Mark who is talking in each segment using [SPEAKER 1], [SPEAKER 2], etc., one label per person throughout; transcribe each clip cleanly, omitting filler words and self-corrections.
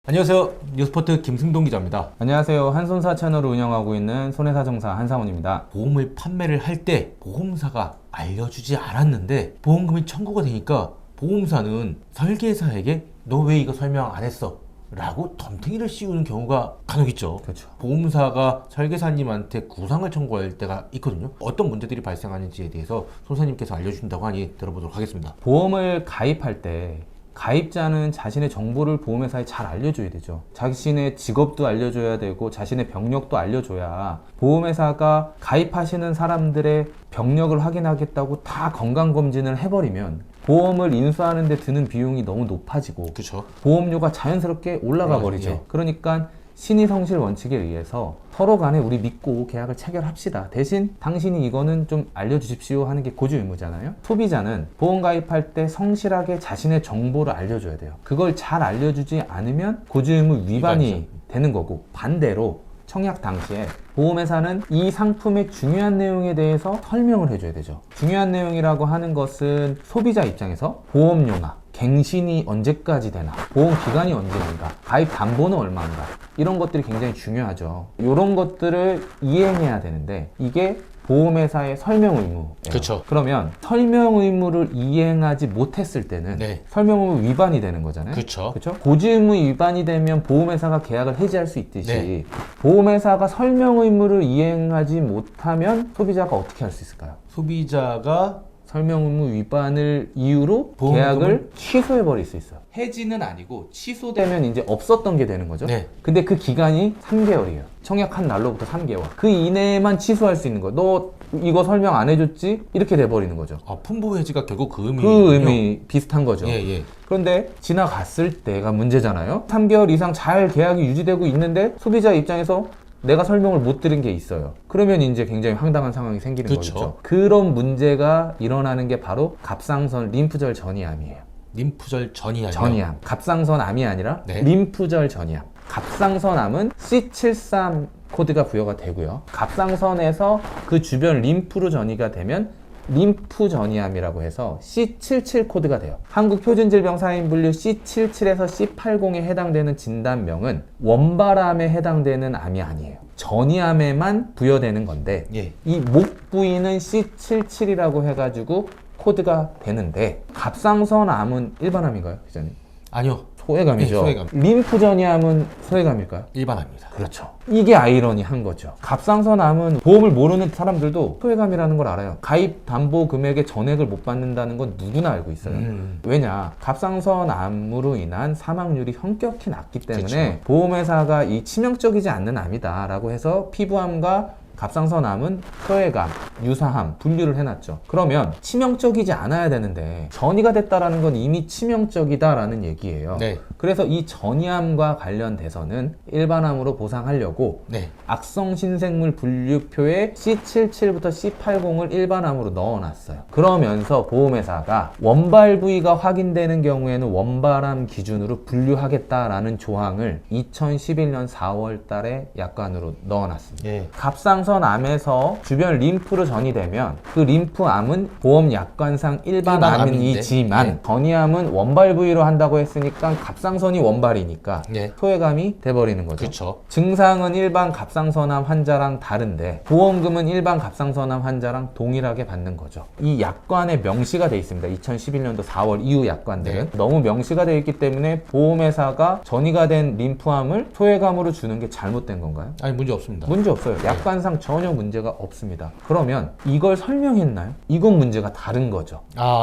[SPEAKER 1] 안녕하세요. 뉴스포트 김승동 기자입니다.
[SPEAKER 2] 안녕하세요. 한손사 채널을 운영하고 있는 손해사정사 한상훈입니다.
[SPEAKER 1] 보험을 판매를 할 때 보험사가 알려주지 않았는데 보험금이 청구가 되니까 보험사는 설계사에게 너 왜 이거 설명 안 했어? 라고 덤탱이를 씌우는 경우가 간혹 있죠.
[SPEAKER 2] 그렇죠.
[SPEAKER 1] 보험사가 설계사님한테 구상을 청구할 때가 있거든요. 어떤 문제들이 발생하는지에 대해서 손사님께서 알려주신다고 하니 들어보도록 하겠습니다.
[SPEAKER 2] 보험을 가입할 때 가입자는 자신의 정보를 보험회사에 잘 알려줘야 되죠. 자신의 직업도 알려줘야 되고 자신의 병력도 알려줘야 보험회사가 가입하시는 사람들의 병력을 확인하겠다고 다 건강검진을 해버리면 보험을 인수하는 데 드는 비용이 너무 높아지고
[SPEAKER 1] 그렇죠.
[SPEAKER 2] 보험료가 자연스럽게 올라가 버리죠.
[SPEAKER 1] 예.
[SPEAKER 2] 그러니까 신의성실 원칙에 의해서 서로 간에 우리 믿고 계약을 체결합시다. 대신 당신이 이거는 좀 알려주십시오 하는 게 고주 의무잖아요. 소비자는 보험 가입할 때 성실하게 자신의 정보를 알려줘야 돼요. 그걸 잘 알려주지 않으면 고주 의무 위반이
[SPEAKER 1] 위반이죠.
[SPEAKER 2] 되는 거고, 반대로 청약 당시에 보험회사는 이 상품의 중요한 내용에 대해서 설명을 해줘야 되죠. 중요한 내용이라고 하는 것은 소비자 입장에서 보험료나 갱신이 언제까지 되나, 보험 기간이 언제인가, 가입 담보는 얼마인가, 이런 것들이 굉장히 중요하죠. 이런 것들을 이행해야 되는데 이게 보험회사의 설명 의무예요.
[SPEAKER 1] 그렇죠.
[SPEAKER 2] 그러면 설명 의무를 이행하지 못했을 때는
[SPEAKER 1] 네.
[SPEAKER 2] 설명 의무 위반이 되는 거잖아요.
[SPEAKER 1] 그렇죠.
[SPEAKER 2] 그렇죠? 고지 의무 위반이 되면 보험회사가 계약을 해지할 수 있듯이
[SPEAKER 1] 네.
[SPEAKER 2] 보험회사가 설명 의무를 이행하지 못하면 소비자가 어떻게 할 수 있을까요?
[SPEAKER 1] 소비자가
[SPEAKER 2] 설명 의무 위반을 이유로
[SPEAKER 1] 보험금을
[SPEAKER 2] 계약을 취소해 버릴 수 있어요. 해지는 아니고 취소되면 이제 없었던 게 되는 거죠.
[SPEAKER 1] 네.
[SPEAKER 2] 근데 그 기간이 3개월이에요. 청약한 날로부터 3개월. 그 이내에만 취소할 수 있는 거예요. 너 이거 설명 안 해줬지? 이렇게 돼버리는 거죠.
[SPEAKER 1] 품보 해지가 결국 그 의미.
[SPEAKER 2] 그 의미 비슷한 거죠.
[SPEAKER 1] 예.
[SPEAKER 2] 그런데 지나갔을 때가 문제잖아요. 3개월 이상 잘 계약이 유지되고 있는데 소비자 입장에서 내가 설명을 못 들은 게 있어요. 그러면 이제 굉장히 황당한 상황이 생기는
[SPEAKER 1] 그쵸.
[SPEAKER 2] 거죠. 그런 문제가 일어나는 게 바로 갑상선 림프절 전이암이에요.
[SPEAKER 1] 림프절 전이암.
[SPEAKER 2] 전이암. 갑상선암이 아니라
[SPEAKER 1] 네.
[SPEAKER 2] 림프절 전이암. 갑상선암은 C73 코드가 부여가 되고요. 갑상선에서 그 주변 림프로 전이가 되면 림프 전이암이라고 해서 C77 코드가 돼요. 한국 표준질병 사인 분류 C77에서 C80에 해당되는 진단명은 원발암에 해당되는 암이 아니에요. 전이암에만 부여되는 건데
[SPEAKER 1] 예.
[SPEAKER 2] 이 목 부위는 C77이라고 해가지고 코드가 되는데 갑상선암은 일반암인가요, 기자님?
[SPEAKER 1] 아니요.
[SPEAKER 2] 소외감이죠.
[SPEAKER 1] 네, 소외감.
[SPEAKER 2] 림프 전이암은 소외감일까요?
[SPEAKER 1] 일반합니다.
[SPEAKER 2] 그렇죠. 이게 아이러니한 거죠. 갑상선암은 보험을 모르는 사람들도 소외감이라는 걸 알아요. 가입 담보 금액의 전액을 못 받는다는 건 누구나 알고 있어요. 왜냐? 갑상선암으로 인한 사망률이 현격히 낮기 때문에
[SPEAKER 1] 그쵸.
[SPEAKER 2] 보험회사가 이 치명적이지 않는 암이다 라고 해서 피부암과 갑상선암은 소외감, 유사암 분류를 해놨죠. 그러면 치명적이지 않아야 되는데 전이가 됐다라는 건 이미 치명적이다라는 얘기예요.
[SPEAKER 1] 네.
[SPEAKER 2] 그래서 이 전이암과 관련돼서는 일반암으로 보상하려고
[SPEAKER 1] 네.
[SPEAKER 2] 악성 신생물 분류표에 C77부터 C80을 일반암으로 넣어놨어요. 그러면서 보험회사가 원발 부위가 확인되는 경우에는 원발암 기준으로 분류하겠다라는 조항을 2011년 4월 달에 약관으로 넣어놨습니다.
[SPEAKER 1] 예.
[SPEAKER 2] 갑상선암에서 주변 림프로 전이되면 그 림프암은 보험 약관상 일반암이지만
[SPEAKER 1] 네.
[SPEAKER 2] 전이암은 원발 부위로 한다고 했으니까 갑상선이 원발이니까
[SPEAKER 1] 네.
[SPEAKER 2] 소외감이 돼버리는 거죠.
[SPEAKER 1] 그렇죠.
[SPEAKER 2] 증상은 일반 갑상선암 환자랑 다른데 보험금은 일반 갑상선암 환자랑 동일하게 받는 거죠. 이 약관에 명시가 돼 있습니다. 2011년도 4월 이후 약관들은 너무 명시가 돼 있기 때문에 보험회사가 전이가 된 림프암을 소외감으로 주는 게 잘못된 건가요?
[SPEAKER 1] 아니 문제 없습니다.
[SPEAKER 2] 문제 없어요. 약관상 전혀 문제가 없습니다. 그러면 이걸 설명했나요? 이건 문제가 다른 거죠.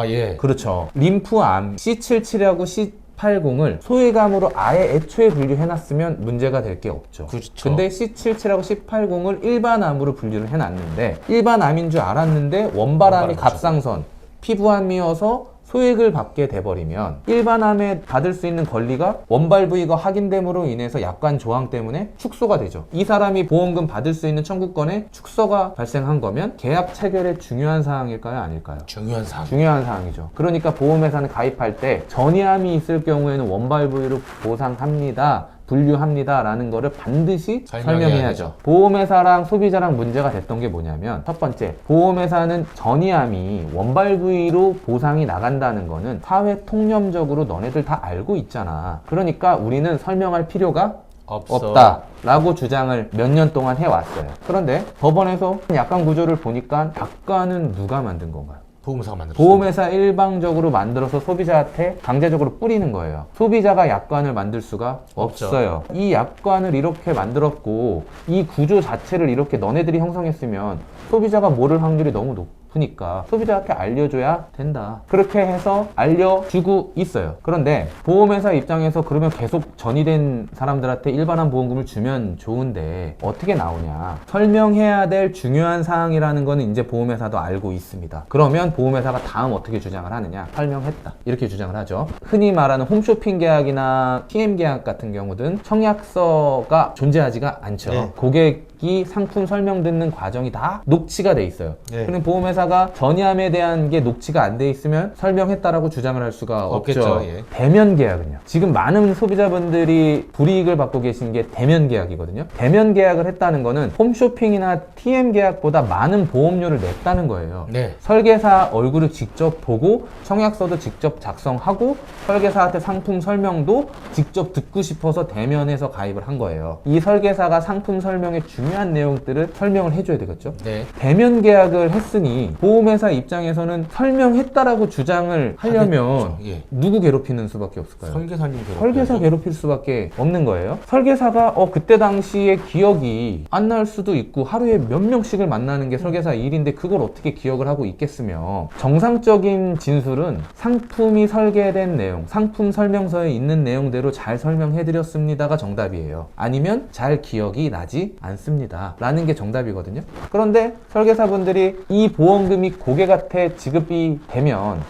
[SPEAKER 1] 예.
[SPEAKER 2] 그렇죠. 림프암 C77하고 C80을 소외감으로 아예 애초에 분류해놨으면 문제가 될 게 없죠.
[SPEAKER 1] 그렇죠.
[SPEAKER 2] 근데 C77하고 C80을 일반암으로 분류를 해놨는데 일반암인 줄 알았는데 원발암이 갑상선, 피부암이어서 소액을 받게 돼버리면 일반암에 받을 수 있는 권리가 원발 부위가 확인됨으로 인해서 약관 조항 때문에 축소가 되죠. 이 사람이 보험금 받을 수 있는 청구권에 축소가 발생한 거면 계약 체결의 중요한 사항일까요? 아닐까요?
[SPEAKER 1] 중요한 사항.
[SPEAKER 2] 중요한 사항이죠. 그러니까 보험회사는 가입할 때 전이암이 있을 경우에는 원발 부위로 보상합니다. 분류합니다라는 거를 반드시
[SPEAKER 1] 설명해야
[SPEAKER 2] 설명해야죠. 보험회사랑 소비자랑 문제가 됐던 게 뭐냐면 첫 번째, 보험회사는 전이암이 원발 부위로 보상이 나간다는 거는 사회 통념적으로 너네들 다 알고 있잖아. 그러니까 우리는 설명할 필요가 없다라고 주장을 몇 년 동안 해왔어요. 그런데 법원에서 약관 구조를 보니까 약관은 누가 만든 건가요?
[SPEAKER 1] 보험사가 만들었어요.
[SPEAKER 2] 보험회사 일방적으로 만들어서 소비자한테 강제적으로 뿌리는 거예요. 소비자가 약관을 만들 수가
[SPEAKER 1] 없죠.
[SPEAKER 2] 없어요. 이 약관을 이렇게 만들었고 이 구조 자체를 이렇게 너네들이 형성했으면 소비자가 모를 확률이 너무 높으니까 소비자한테 알려줘야 된다. 그렇게 해서 알려주고 있어요. 그런데 보험회사 입장에서 그러면 계속 전이된 사람들한테 일반화 보험금을 주면 좋은데 어떻게 나오냐. 설명해야 될 중요한 사항이라는 거는 이제 보험회사도 알고 있습니다. 그러면 보험회사가 다음 어떻게 주장을 하느냐. 설명했다. 이렇게 주장을 하죠. 흔히 말하는 홈쇼핑 계약이나 TM 계약 같은 경우든 청약서가 존재하지가 않죠.
[SPEAKER 1] 네.
[SPEAKER 2] 고객이 상품 설명 듣는 과정이 다 녹취가 돼 있어요.
[SPEAKER 1] 네.
[SPEAKER 2] 그럼 보험회사가 전이암에 대한 게 녹취가 안 돼 있으면 설명했다라고 주장을 할 수가
[SPEAKER 1] 없겠죠.
[SPEAKER 2] 없죠.
[SPEAKER 1] 예.
[SPEAKER 2] 대면 계약은요. 지금 많은 소비자분들이 불이익을 받고 계신 게 대면 계약이거든요. 대면 계약을 했다는 거는 홈쇼핑이나 TM 계약보다 많은 보험료를 냈다는 거예요.
[SPEAKER 1] 네.
[SPEAKER 2] 설계사 얼굴을 직접 보고 청약서도 직접 작성하고 설계사한테 상품 설명도 직접 듣고 싶어서 대면해서 가입을 한 거예요. 이 설계사가 상품 설명의 중요한 내용들을 설명을 해줘야 되겠죠.
[SPEAKER 1] 네.
[SPEAKER 2] 대면 계약을 했으니 보험회사 입장에서는 설명했다라고 주장을 하려면
[SPEAKER 1] 하겠죠. 예.
[SPEAKER 2] 누구 괴롭히는 수밖에 없을까요?
[SPEAKER 1] 설계사님 괴롭혀야죠.
[SPEAKER 2] 설계사 괴롭힐 수밖에 없는 거예요. 설계사가 그때 당시에 기억이 안 날 수도 있고 하루에 몇 명씩을 만나는 게 설계사 일인데 그걸 어떻게 기억을 하고 있겠으며 정상적인 진술은 상품이 설계된 내용, 상품 설명서에 있는 내용대로 잘 설명해드렸습니다가 정답이에요. 아니면 잘 기억이 나지 않습니다 라는 게 정답이거든요. 그런데 설계사분들이 이 보험금이 고객한테 지급이 되면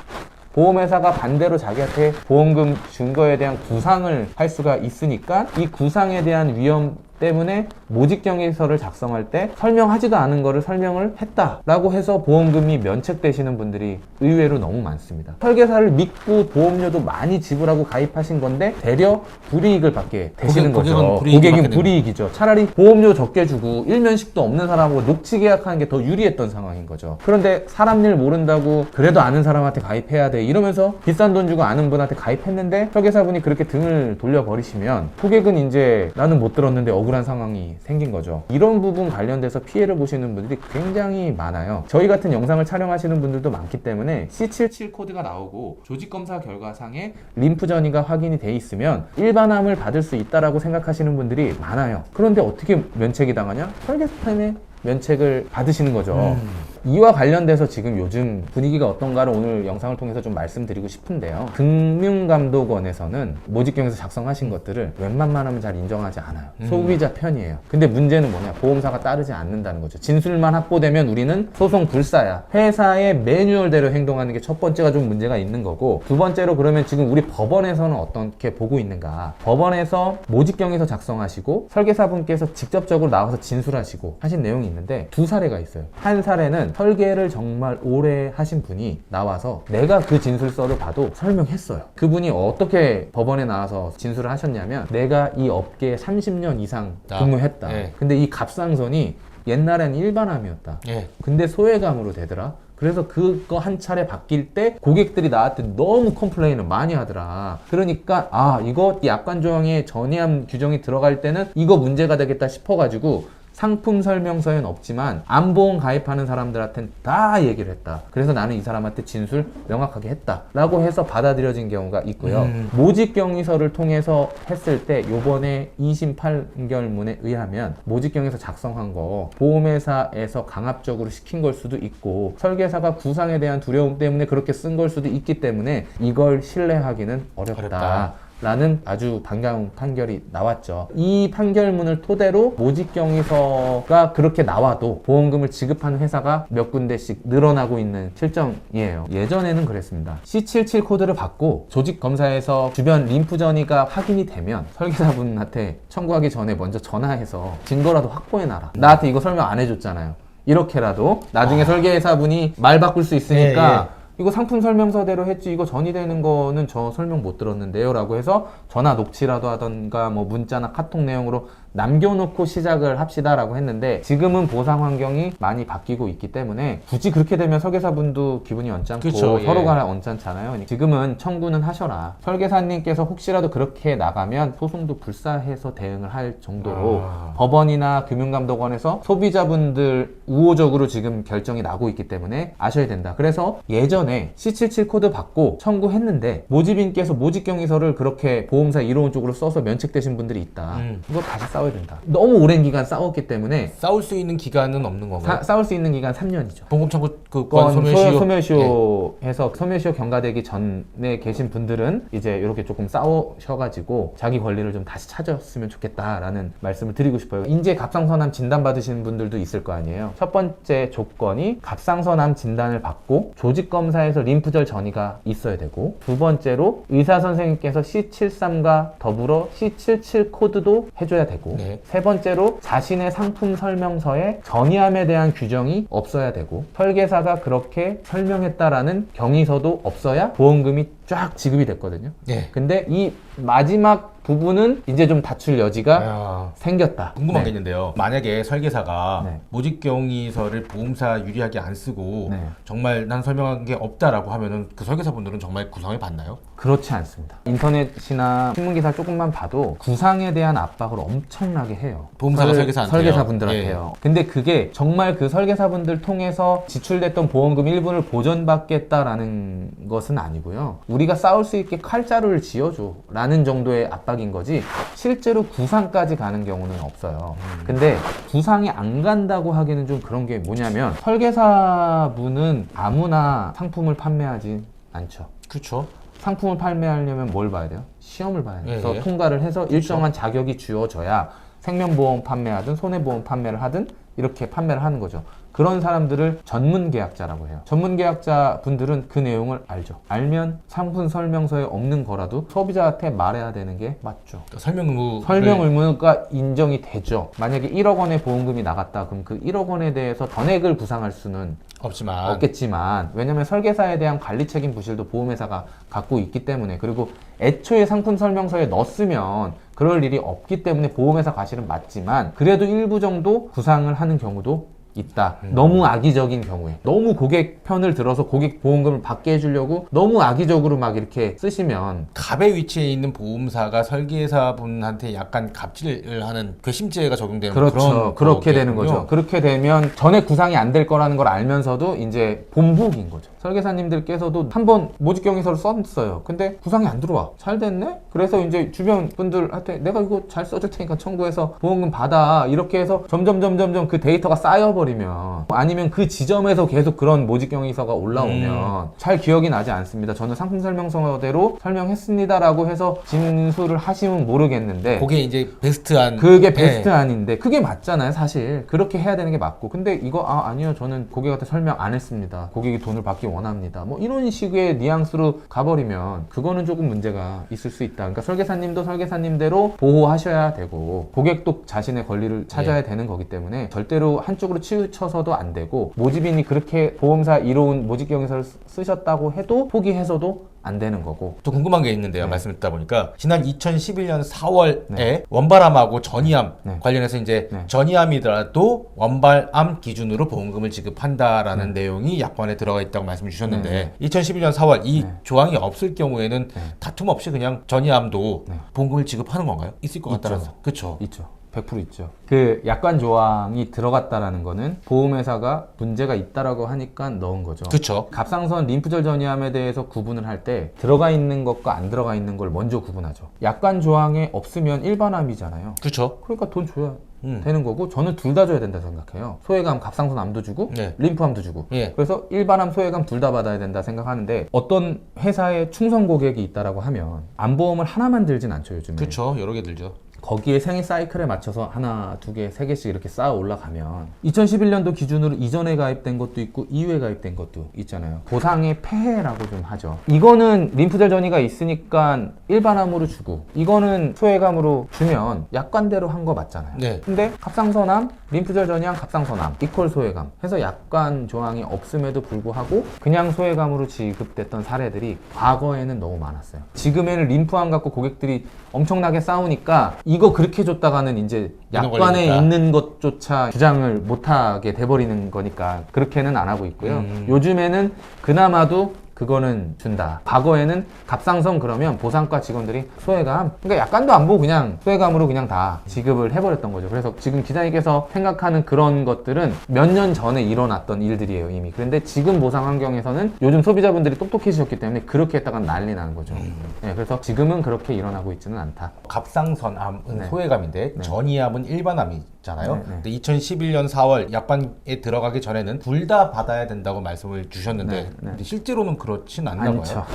[SPEAKER 2] 보험회사가 반대로 자기한테 보험금 준 거에 대한 구상을 할 수가 있으니까 이 구상에 대한 위험 때문에 모집경위서를 작성할 때 설명하지도 않은 거를 설명을 했다라고 해서 보험금이 면책되시는 분들이 의외로 너무 많습니다. 설계사를 믿고 보험료도 많이 지불하고 가입하신 건데 되려 불이익을 받게 되시는 거죠. 고객은 불이익이죠. 차라리 보험료 적게 주고 일면식도 없는 사람하고 녹취 계약하는 게 더 유리했던 상황인 거죠. 그런데 사람 일 모른다고 그래도 아는 사람한테 가입해야 돼 이러면서 비싼 돈 주고 아는 분한테 가입했는데 설계사분이 그렇게 등을 돌려버리시면 고객은 이제 나는 못 들었는데 억울한 상황이 생긴 거죠. 이런 부분 관련돼서 피해를 보시는 분들이 굉장히 많아요. 저희 같은 영상을 촬영하시는 분들도 많기 때문에 C77 코드가 나오고 조직검사 결과상에 림프 전이가 확인이 돼 있으면 일반암을 받을 수 있다라고 생각하시는 분들이 많아요. 그런데 어떻게 면책이 당하냐? 설계사 때문에 면책을 받으시는 거죠. 이와 관련돼서 지금 요즘 분위기가 어떤가를 오늘 영상을 통해서 좀 말씀드리고 싶은데요. 금융감독원에서는 모집경에서 작성하신 것들을 웬만하면 잘 인정하지 않아요. 소비자 편이에요. 근데 문제는 뭐냐? 보험사가 따르지 않는다는 거죠. 진술만 확보되면 우리는 소송 불사야. 회사의 매뉴얼대로 행동하는 게 첫 번째가 좀 문제가 있는 거고, 두 번째로 그러면 지금 우리 법원에서는 어떻게 보고 있는가? 법원에서 모집경에서 작성하시고 설계사분께서 직접적으로 나와서 진술하시고 하신 내용이 있는데 두 사례가 있어요. 한 사례는 설계를 정말 오래 하신 분이 나와서 내가 그 진술서를 봐도 설명했어요. 그분이 어떻게 법원에 나와서 진술을 하셨냐면 내가 이 업계에 30년 이상 근무했다.
[SPEAKER 1] 네.
[SPEAKER 2] 근데 이 갑상선이 옛날엔 일반암이었다.
[SPEAKER 1] 네.
[SPEAKER 2] 근데 소외감으로 되더라. 그래서 그거 한 차례 바뀔 때 고객들이 나한테 너무 컴플레인을 많이 하더라. 그러니까 이거 약관 조항에 전이암 규정이 들어갈 때는 이거 문제가 되겠다 싶어가지고 상품 설명서에는 없지만 암보험 가입하는 사람들한테는 다 얘기를 했다. 그래서 나는 이 사람한테 진술 명확하게 했다 라고 해서 받아들여진 경우가 있고요. 모집경위서를 통해서 했을 때 요번에 2심 판결문에 의하면 모집경위서 작성한 거 보험회사에서 강압적으로 시킨 걸 수도 있고 설계사가 구상에 대한 두려움 때문에 그렇게 쓴 걸 수도 있기 때문에 이걸 신뢰하기는 어렵다. 라는 아주 반가운 판결이 나왔죠. 이 판결문을 토대로 모집경위서가 그렇게 나와도 보험금을 지급하는 회사가 몇 군데씩 늘어나고 있는 실정이에요. 예전에는 그랬습니다. C77 코드를 받고 조직검사에서 주변 림프 전이가 확인이 되면 설계사분한테 청구하기 전에 먼저 전화해서 증거라도 확보해놔라. 나한테 이거 설명 안 해줬잖아요. 이렇게라도 나중에 설계사분이 말 바꿀 수 있으니까 이거 상품 설명서대로 했지 이거 전이되는 거는 저 설명 못 들었는데요 라고 해서 전화 녹취라도 하던가 뭐 문자나 카톡 내용으로 남겨놓고 시작을 합시다라고 했는데 지금은 보상 환경이 많이 바뀌고 있기 때문에 굳이 그렇게 되면 설계사분도 기분이 언짢고
[SPEAKER 1] 그쵸, 예.
[SPEAKER 2] 서로가 언짢잖아요. 지금은 청구는 하셔라. 설계사님께서 혹시라도 그렇게 나가면 소송도 불사해서 대응을 할 정도로 법원이나 금융감독원에서 소비자분들 우호적으로 지금 결정이 나고 있기 때문에 아셔야 된다. 그래서 예전에 C77 코드 받고 청구했는데 모집인께서 모집경위서를 그렇게 보험사 이론 쪽으로 써서 면책되신 분들이 있다. 이거 다시 싸워야 된다. 너무 오랜 기간 싸웠기 때문에
[SPEAKER 1] 싸울 수 있는 기간은 없는 건가요?
[SPEAKER 2] 싸울 수 있는 기간 3년이죠.
[SPEAKER 1] 보험 청구 건
[SPEAKER 2] 소멸시효 해서 소멸시효 경과되기 전에 계신 분들은 이제 이렇게 조금 싸우셔가지고 자기 권리를 좀 다시 찾았으면 좋겠다라는 말씀을 드리고 싶어요. 인재 갑상선암 진단 받으시는 분들도 있을 거 아니에요. 첫 번째 조건이 갑상선암 진단을 받고 조직검사에서 림프절 전이가 있어야 되고, 두 번째로 의사 선생님께서 C73과 더불어 C77 코드도 해줘야 되고,
[SPEAKER 1] 네.
[SPEAKER 2] 세 번째로 자신의 상품 설명서에 전이암에 대한 규정이 없어야 되고, 설계사가 그렇게 설명했다라는 경위서도 없어야 보험금이 쫙 지급이 됐거든요.
[SPEAKER 1] 네.
[SPEAKER 2] 근데 이 마지막 부분은 이제 좀 다툴 여지가
[SPEAKER 1] 야,
[SPEAKER 2] 생겼다.
[SPEAKER 1] 궁금한
[SPEAKER 2] 네.
[SPEAKER 1] 게 있는데요. 만약에 설계사가
[SPEAKER 2] 네.
[SPEAKER 1] 모집경위서를 보험사 유리하게 안 쓰고
[SPEAKER 2] 네.
[SPEAKER 1] 정말 난 설명한 게 없다라고 하면은 그 설계사분들은 정말 구상을 받나요?
[SPEAKER 2] 그렇지 않습니다. 인터넷이나 신문기사 조금만 봐도 구상에 대한 압박을 엄청나게 해요.
[SPEAKER 1] 보험사가 설계사한테요?
[SPEAKER 2] 설계사분들한테요. 근데 그게 정말 그 설계사분들 통해서 지출됐던 보험금 일부를 보전받겠다라는 것은 아니고요. 우리가 싸울 수 있게 칼자루를 지어줘 라는 정도의 압박인 거지 실제로 구상까지 가는 경우는 없어요. 근데 구상이 안 간다고 하기는 좀 그런 게 뭐냐면, 설계사분은 아무나 상품을 판매하지 않죠.
[SPEAKER 1] 그렇죠.
[SPEAKER 2] 상품을 판매하려면 뭘 봐야 돼요? 시험을 봐야 돼요.
[SPEAKER 1] 예,
[SPEAKER 2] 그래서
[SPEAKER 1] 예.
[SPEAKER 2] 통과를 해서 일정한 자격이 주어져야 생명보험 판매하든 손해보험 판매를 하든 이렇게 판매를 하는 거죠. 그런 사람들을 전문계약자라고 해요. 전문계약자 분들은 그 내용을 알죠. 알면 상품 설명서에 없는 거라도 소비자한테 말해야 되는 게 맞죠.
[SPEAKER 1] 그러니까 설명 의무.
[SPEAKER 2] 설명 의무가 인정이 되죠. 만약에 1억 원의 보험금이 나갔다 그럼 그 1억 원에 대해서 전액을 부상할 수는
[SPEAKER 1] 없지만.
[SPEAKER 2] 없겠지만, 왜냐면 설계사에 대한 관리 책임 부실도 보험회사가 갖고 있기 때문에, 그리고 애초에 상품 설명서에 넣었으면 그럴 일이 없기 때문에 보험회사 과실은 맞지만 그래도 일부 정도 부상을 하는 경우도 있다. 너무 악의적인 경우에, 너무 고객 편을 들어서 고객 보험금을 받게 해주려고 너무 악의적으로 막 이렇게 쓰시면,
[SPEAKER 1] 갑의 위치에 있는 보험사가 설계사분한테 약간 갑질을 하는 괘씸죄가 적용되는
[SPEAKER 2] 그렇죠.
[SPEAKER 1] 그런
[SPEAKER 2] 그렇게 되는
[SPEAKER 1] 거겠군요.
[SPEAKER 2] 거죠. 그렇게 되면 전액 구상이 안 될 거라는 걸 알면서도 이제 본보기인 거죠. 설계사님들께서도 한번 모집경위서를 썼어요. 근데 구상이 안 들어와. 잘 됐네? 그래서 이제 주변 분들한테 내가 이거 잘 써줄 테니까 청구해서 보험금 받아. 이렇게 해서 점점 그 데이터가 쌓여버리면, 아니면 그 지점에서 계속 그런 모집경위서가 올라오면 잘 기억이 나지 않습니다. 저는 상품 설명서대로 설명했습니다라고 해서 진술을 하시면 모르겠는데,
[SPEAKER 1] 그게 이제 베스트한.
[SPEAKER 2] 그게 베스트안인데 그게 맞잖아요. 사실 그렇게 해야 되는 게 맞고, 근데 이거 아니요 저는 고객한테 설명 안 했습니다, 고객이 돈을 받기 원합니다, 뭐 이런 식의 뉘앙스로 가버리면 그거는 조금 문제가 있을 수 있다. 그러니까 설계사님도 설계사님대로 보호하셔야 되고 고객도 자신의 권리를 찾아야 되는 거기 때문에 절대로 한쪽으로 치우쳐서도 안 되고, 모집인이 그렇게 보험사 이로운 모집경위서를 쓰셨다고 해도 포기해서도 안 되는 거고.
[SPEAKER 1] 또 궁금한 게 있는데요.
[SPEAKER 2] 네.
[SPEAKER 1] 말씀 듣다 보니까 지난 2011년 4월에
[SPEAKER 2] 네.
[SPEAKER 1] 원발암하고 전이암
[SPEAKER 2] 네.
[SPEAKER 1] 관련해서 이제
[SPEAKER 2] 네.
[SPEAKER 1] 전이암이더라도 원발암 기준으로 보험금을 지급한다라는 내용이 약관에 들어가 있다고 말씀을 주셨는데, 2011년 4월 이
[SPEAKER 2] 네.
[SPEAKER 1] 조항이 없을 경우에는
[SPEAKER 2] 네.
[SPEAKER 1] 다툼 없이 그냥 전이암도
[SPEAKER 2] 네.
[SPEAKER 1] 보험금을 지급하는 건가요? 있을 것
[SPEAKER 2] 있죠.
[SPEAKER 1] 같다라서. 그렇죠.
[SPEAKER 2] 있죠. 100% 있죠. 그 약관 조항이 들어갔다라는 거는 보험회사가 문제가 있다라고 하니까 넣은 거죠.
[SPEAKER 1] 그렇죠.
[SPEAKER 2] 갑상선 림프절 전이암에 대해서 구분을 할 때 들어가 있는 것과 안 들어가 있는 걸 먼저 구분하죠. 약관 조항에 없으면 일반암이잖아요.
[SPEAKER 1] 그렇죠.
[SPEAKER 2] 그러니까 돈 줘야
[SPEAKER 1] 음.
[SPEAKER 2] 되는 거고, 저는 둘 다 줘야 된다 생각해요. 소외감 갑상선암도 주고
[SPEAKER 1] 네.
[SPEAKER 2] 림프암도 주고.
[SPEAKER 1] 예.
[SPEAKER 2] 그래서 일반암 소외감 둘 다 받아야 된다 생각하는데, 어떤 회사에 충성 고객이 있다라고 하면 암보험을 하나만 들진 않죠 요즘에.
[SPEAKER 1] 그렇죠. 여러 개 들죠.
[SPEAKER 2] 거기에 생애 사이클에 맞춰서 하나, 두 개, 세 개씩 이렇게 쌓아 올라가면 2011년도 기준으로 이전에 가입된 것도 있고 이후에 가입된 것도 있잖아요. 보상의 폐해라고 좀 하죠. 이거는 림프절 전이가 있으니까 일반암으로 주고 이거는 소외감으로 주면 약관대로 한 거 맞잖아요.
[SPEAKER 1] 네.
[SPEAKER 2] 근데 갑상선암, 림프절 전이랑 갑상선암 이퀄 소외감 해서 약관 조항이 없음에도 불구하고 그냥 소외감으로 지급됐던 사례들이 과거에는 너무 많았어요. 지금에는 림프암 갖고 고객들이 엄청나게 싸우니까 이거 그렇게 줬다가는 이제 약관에
[SPEAKER 1] 걸리니까.
[SPEAKER 2] 있는 것조차 주장을 못하게 돼버리는 거니까 그렇게는 안 하고 있고요. 요즘에는 그나마도 그거는 준다. 과거에는 갑상선 그러면 보상과 직원들이 소외감, 그러니까 약관도 안 보고 그냥 소외감으로 그냥 다 지급을 해버렸던 거죠. 그래서 지금 기자님께서 생각하는 그런 것들은 몇 년 전에 일어났던 일들이에요, 이미. 그런데 지금 보상 환경에서는 요즘 소비자분들이 똑똑해지셨기 때문에 그렇게 했다가 난리 나는 거죠. 네, 그래서 지금은 그렇게 일어나고 있지는 않다.
[SPEAKER 1] 갑상선암은
[SPEAKER 2] 네.
[SPEAKER 1] 소외감인데 전이암은 일반암이잖아요.
[SPEAKER 2] 네, 네.
[SPEAKER 1] 근데 2011년 4월 약관에 들어가기 전에는 둘 다 받아야 된다고 말씀을 주셨는데
[SPEAKER 2] 네, 네.
[SPEAKER 1] 근데 실제로는 그렇진 않나 봐요.
[SPEAKER 2] 아니죠.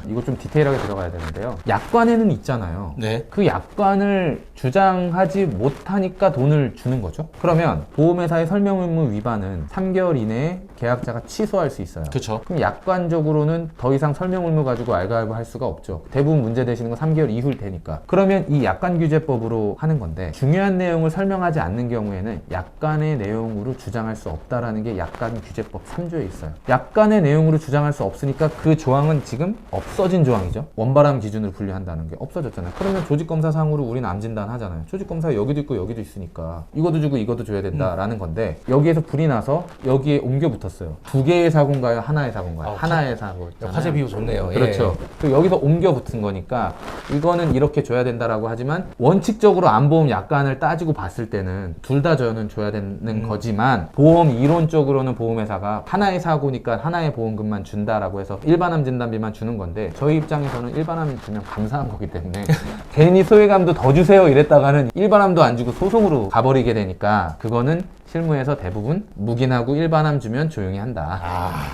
[SPEAKER 2] 이거 좀 디테일하게 들어가야 되는데요. 약관에는 있잖아요.
[SPEAKER 1] 네.
[SPEAKER 2] 그 약관을 주장하지 못하니까 돈을 주는 거죠. 그러면 보험회사의 설명 의무 위반은 3개월 이내에 계약자가 취소할 수 있어요.
[SPEAKER 1] 그렇죠.
[SPEAKER 2] 그럼 약관적으로는 더 이상 설명 의무 가지고 알가알부할 수가 없죠. 대부분 문제되시는 건 3개월 이후일 테니까. 그러면 이 약관규제법으로 하는 건데 중요한 내용을 설명하지 않는 경우에는 약관의 내용으로 주장할 수 없다라는 게 약관규제법 3조에 있어요. 약관의 내용으로 주장할 수 없으니까 그 조항은 지금 없어진 조항이죠. 원바람 기준으로 분류한다는 게 없어졌잖아요. 그러면 조직검사상으로 우리는 암진단 하잖아요. 조직검사 여기도 있고 여기도 있으니까 이것도 주고 이것도 줘야 된다라는 건데 여기에서 불이 나서 여기에 옮겨 붙었어요. 두 개의 사고인가요? 하나의 사고인가요? 하나의 사고.
[SPEAKER 1] 화재 비유 좋네요.
[SPEAKER 2] 그렇죠. 그 여기서 옮겨 붙은 거니까 이거는 이렇게 줘야 된다라고 하지만 원칙적으로 암보험 약관을 따지고 봤을 때는 둘 다 저는 줘야 되는 거지만 보험 이론적으로는 보험회사가 하나의 사고니까 하나의 보험금만 준다라고 해서 일반암 진단비만 주는 건데 저희 입장에서는 일반암 주면 감사한 거기 때문에 괜히 소외감도 더 주세요 이랬다가는 일반암도 안 주고 소송으로 가버리게 되니까 그거는 실무에서 대부분 묵인하고 일반암 주면 조용히 한다.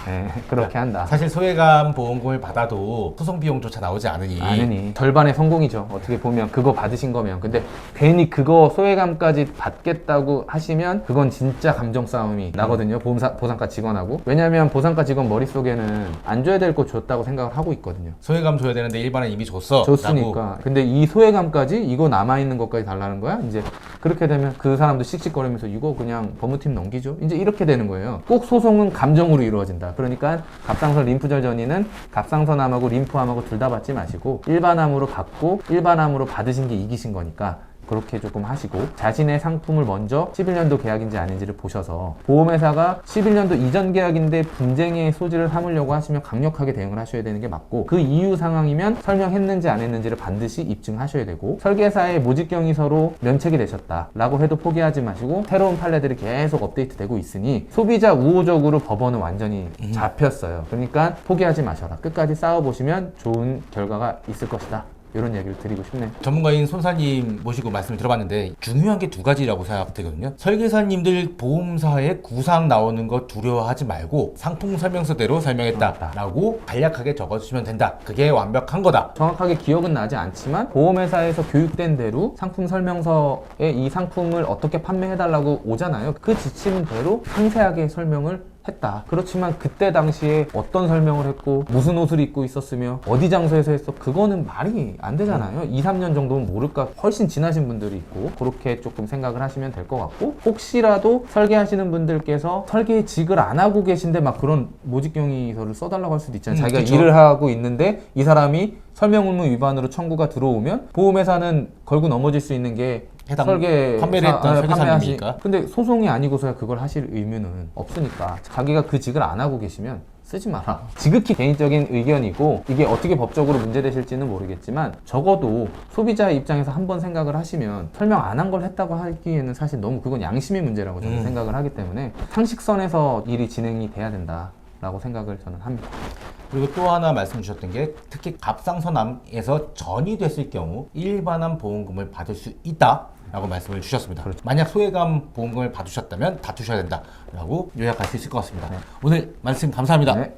[SPEAKER 2] 네, 그렇게 한다.
[SPEAKER 1] 사실 소외감 보험금을 받아도 소송 비용조차 나오지 않으니
[SPEAKER 2] 절반의 성공이죠. 어떻게 보면 그거 받으신 거면. 근데 괜히 그거 소외감까지 받겠다고 하시면 그건 진짜 감정 싸움이 나거든요. 보상과 직원하고. 왜냐하면 보상과 직원 머릿속에는 안 줘야 될 거 줬다고 생각을 하고 있거든요.
[SPEAKER 1] 소외감 줘야 되는데 일반은 이미 줬어.
[SPEAKER 2] 줬으니까. 근데 이 소외감까지 이거 남아있는 것까지 달라는 거야? 이제 그렇게 되면 그 사람도 씩씩거리면서 이거 그냥 법무팀 넘기죠. 이제 이렇게 되는 거예요. 꼭 소송은 감정으로 이루어진다. 그러니까 갑상선 림프절 전이는 갑상선암하고 림프암하고 둘 다 받지 마시고 일반암으로 받고 일반암으로 받으신 게 이기신 거니까 그렇게 조금 하시고 자신의 상품을 먼저 11년도 계약인지 아닌지를 보셔서 보험회사가 11년도 이전 계약인데 분쟁의 소지를 삼으려고 하시면 강력하게 대응을 하셔야 되는 게 맞고 그 이유 상황이면 설명했는지 안 했는지를 반드시 입증하셔야 되고 설계사의 모집경위서로 면책이 되셨다라고 해도 포기하지 마시고 새로운 판례들이 계속 업데이트되고 있으니 소비자 우호적으로 법원은 완전히 잡혔어요. 그러니까 포기하지 마셔라. 끝까지 싸워보시면 좋은 결과가 있을 것이다. 이런 얘기를 드리고 싶네요.
[SPEAKER 1] 전문가인 손사님 모시고 말씀을 들어봤는데 중요한 게 두 가지라고 생각되거든요. 설계사님들 보험사에 구상 나오는 거 두려워하지 말고 상품 설명서대로 설명했다라고 간략하게 적어주시면 된다. 그게 완벽한 거다.
[SPEAKER 2] 정확하게 기억은 나지 않지만 보험회사에서 교육된 대로 상품 설명서에 이 상품을 어떻게 판매해달라고 오잖아요. 그 지침대로 상세하게 설명을 했다. 그렇지만 그때 당시에 어떤 설명을 했고 무슨 옷을 입고 있었으며 어디 장소에서 했어 그거는 말이 안 되잖아요. 2, 3년 정도는 모를까 훨씬 지나신 분들이 있고 그렇게 조금 생각을 하시면 될 것 같고 혹시라도 설계하시는 분들께서 설계직을 안 하고 계신데 막 그런 모집경위서를 써달라고 할 수도 있잖아요. 자기가
[SPEAKER 1] 그쵸.
[SPEAKER 2] 일을 하고 있는데 이 사람이 설명 의무 위반으로 청구가 들어오면 보험회사는 걸고 넘어질 수 있는 게
[SPEAKER 1] 해당
[SPEAKER 2] 설계
[SPEAKER 1] 판매를 했던 설계사님이니까.
[SPEAKER 2] 근데 소송이 아니고서야 그걸 하실 의무는 없으니까 자기가 그 직을 안 하고 계시면 쓰지 마라. 지극히 개인적인 의견이고 이게 어떻게 법적으로 문제되실지는 모르겠지만 적어도 소비자 입장에서 한번 생각을 하시면 설명 안 한 걸 했다고 하기에는 사실 너무 그건 양심의 문제라고 저는 생각을 하기 때문에 상식선에서 일이 진행이 돼야 된다라고 생각을 저는 합니다.
[SPEAKER 1] 그리고 또 하나 말씀 주셨던 게 특히 갑상선암에서 전이 됐을 경우 일반암 보험금을 받을 수 있다 라고 말씀을 주셨습니다. 그렇죠. 만약 소외감 보험금을 받으셨다면 다투셔야 된다 라고 요약할 수 있을 것 같습니다. 오늘 말씀 감사합니다.
[SPEAKER 2] 네.